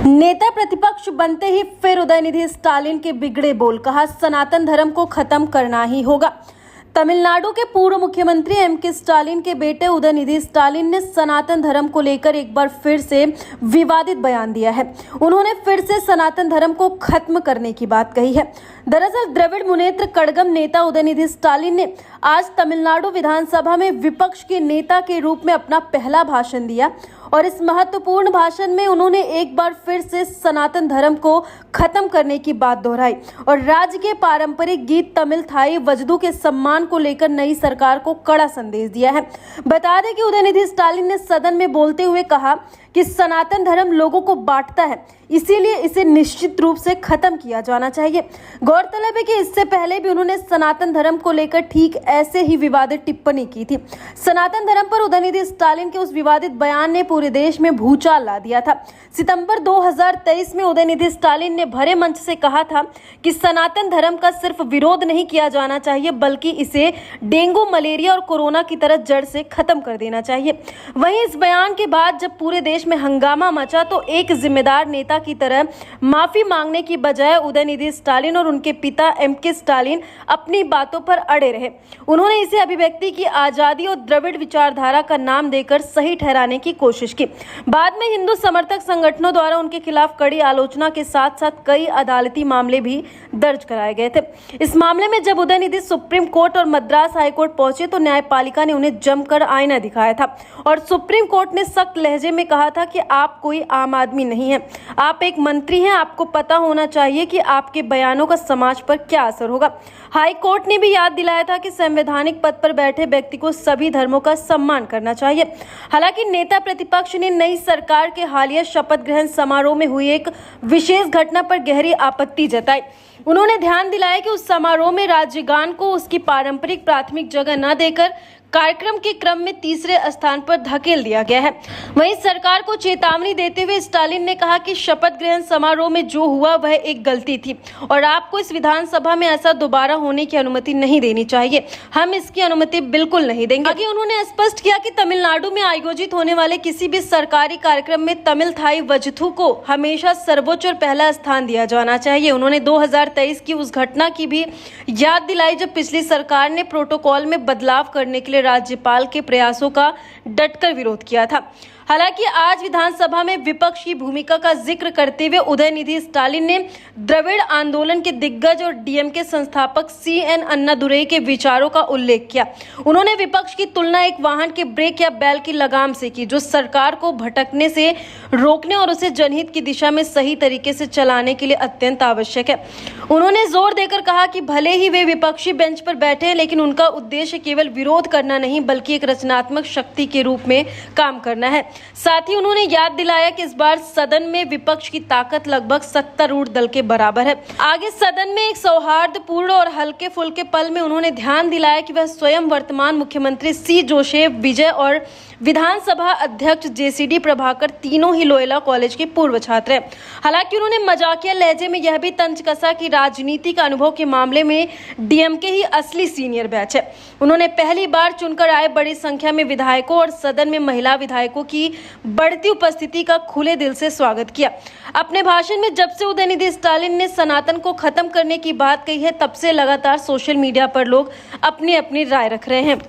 नेता प्रतिपक्ष बनते ही फिर उदयनिधि स्टालिन के बिगड़े बोल, कहा सनातन धर्म को खत्म करना ही होगा। तमिलनाडु के पूर्व मुख्यमंत्री एम.के. स्टालिन के बेटे उदयनिधि स्टालिन ने सनातन धर्म को लेकर एक बार फिर से विवादित बयान दिया है। उन्होंने फिर से सनातन धर्म को खत्म करने की बात कही है। दरअसल द्रविड़ मुनेत्र कड़गम नेता उदयनिधि स्टालिन ने आज तमिलनाडु विधानसभा में विपक्ष के नेता के रूप में अपना पहला भाषण दिया और इस महत्वपूर्ण भाषण में उन्होंने एक बार फिर से सनातन धर्म को खत्म करने की बात दोहराई और राज्य के पारंपरिक गीत तमिल थाई वजदू के सम्मान को लेकर नई सरकार को कड़ा संदेश दिया है। बता दें कि उदयनिधि स्टालिन ने सदन में बोलते हुए कहा कि सनातन धर्म लोगों को बांटता है, इसीलिए इसे निश्चित रूप से खत्म किया जाना चाहिए। गौरतलब है कि इससे पहले भी उन्होंने सनातन धर्म को लेकर ठीक ऐसे ही विवादित टिप्पणी की थी। सनातन धर्म पर उदयनिधि स्टालिन के उस विवादित बयान ने पूरे देश में भूचाल ला दिया था। सितंबर 2023 में उदयनिधि स्टालिन ने भरे मंच से कहा था कि सनातन धर्म का सिर्फ विरोध नहीं किया जाना चाहिए, बल्कि इसे डेंगू, मलेरिया और कोरोना की तरह जड़ से खत्म कर देना चाहिए। वहीं इस बयान के बाद जब पूरे देश में हंगामा मचा तो एक जिम्मेदार नेता की तरह माफी मांगने की बजाय उदयनिधि स्टालिन और उनके पिता एम.के. स्टालिन अपनी बातों पर अड़े रहे। उन्होंने इसे अभिव्यक्ति की आजादी और द्रविड़ विचारधारा का नाम देकर सही ठहराने की कोशिश की। बाद में हिंदू समर्थक संगठनों द्वारा उनके खिलाफ कड़ी आलोचना के साथ साथ कई अदालती मामले भी दर्ज कराए गए थे। इस मामले में जब उदयनिधि सुप्रीम कोर्ट और मद्रास हाईकोर्ट पहुंचे तो न्यायपालिका ने उन्हें जमकर आईना दिखाया था और सुप्रीम कोर्ट ने सख्त लहजे में कहा था कि आप कोई आम आदमी नहीं हैं, आप एक मंत्री हैं, आपको पता होना चाहिए कि आपके बयानों का समाज पर क्या असर होगा। हाई कोर्ट ने भी याद दिलाया था कि संवैधानिक पद पर बैठे व्यक्ति को सभी धर्मों का सम्मान करना चाहिए। हालांकि नेता प्रतिपक्ष ने नई सरकार के हालिया शपथ ग्रहण समारोह में हुई एक विशेष घटना पर गहरी आपत्ति जताई। उन्होंने ध्यान दिलाया कि उस समारोह में राज्यगान को उसकी पारंपरिक प्राथमिक जगह न देकर कार्यक्रम के क्रम में तीसरे स्थान पर धकेल दिया गया है। वहीं सरकार को चेतावनी देते हुए स्टालिन ने कहा कि शपथ ग्रहण समारोह में जो हुआ वह एक गलती थी और आपको इस विधानसभा में ऐसा दोबारा होने की अनुमति नहीं देनी चाहिए। हम इसकी अनुमति बिल्कुल नहीं देंगे। आगे उन्होंने स्पष्ट किया कि तमिलनाडु में आयोजित होने वाले किसी भी सरकारी कार्यक्रम में तमिल थाई वजथू को हमेशा सर्वोच्च और पहला स्थान दिया जाना चाहिए। उन्होंने 2023 की उस घटना की भी याद दिलाई जब पिछली सरकार ने प्रोटोकॉल में बदलाव करने के लिए राज्यपाल के प्रयासों का डटकर विरोध किया था। हालांकि आज विधानसभा में विपक्ष की भूमिका का जिक्र करते हुए उदयनिधि स्टालिन ने द्रविड़ आंदोलन के दिग्गज और डीएमके संस्थापक सी.एन. अन्नादुरई के विचारों का उल्लेख किया। उन्होंने विपक्ष की तुलना एक वाहन के ब्रेक या बैल की लगाम से की, जो सरकार को भटकने से रोकने और उसे जनहित की दिशा में सही तरीके से चलाने के लिए अत्यंत आवश्यक है। उन्होंने जोर देकर कहा कि भले ही वे विपक्षी बेंच पर बैठे हैं, लेकिन उनका उद्देश्य केवल विरोध करना नहीं बल्कि एक रचनात्मक शक्ति के रूप में काम करना है। साथ ही उन्होंने याद दिलाया कि इस बार सदन में विपक्ष की ताकत लगभग सत्तारूढ़ दल के बराबर है। आगे सदन में एक सौहार्दपूर्ण और हल्के फुल्के पल में उन्होंने ध्यान दिलाया कि वह स्वयं वर्तमान मुख्यमंत्री सी जोसेफ विजय और विधानसभा अध्यक्ष जेसीडी प्रभाकर तीनों ही लोयोला कॉलेज के पूर्व छात्र हैं। हालांकि उन्होंने मजाकिया लहजे में यह भी तंज कसा कि राजनीति का अनुभव के मामले में डीएमके ही असली सीनियर बैच है। उन्होंने पहली बार चुनकर आए बड़ी संख्या में विधायकों और सदन में महिला विधायकों की बढ़ती उपस्थिति का खुले दिल से स्वागत किया। अपने भाषण में जब से उदयनिधि स्टालिन ने सनातन को खत्म करने की बात कही है, तब से लगातार सोशल मीडिया पर लोग अपनी अपनी राय रख रहे हैं।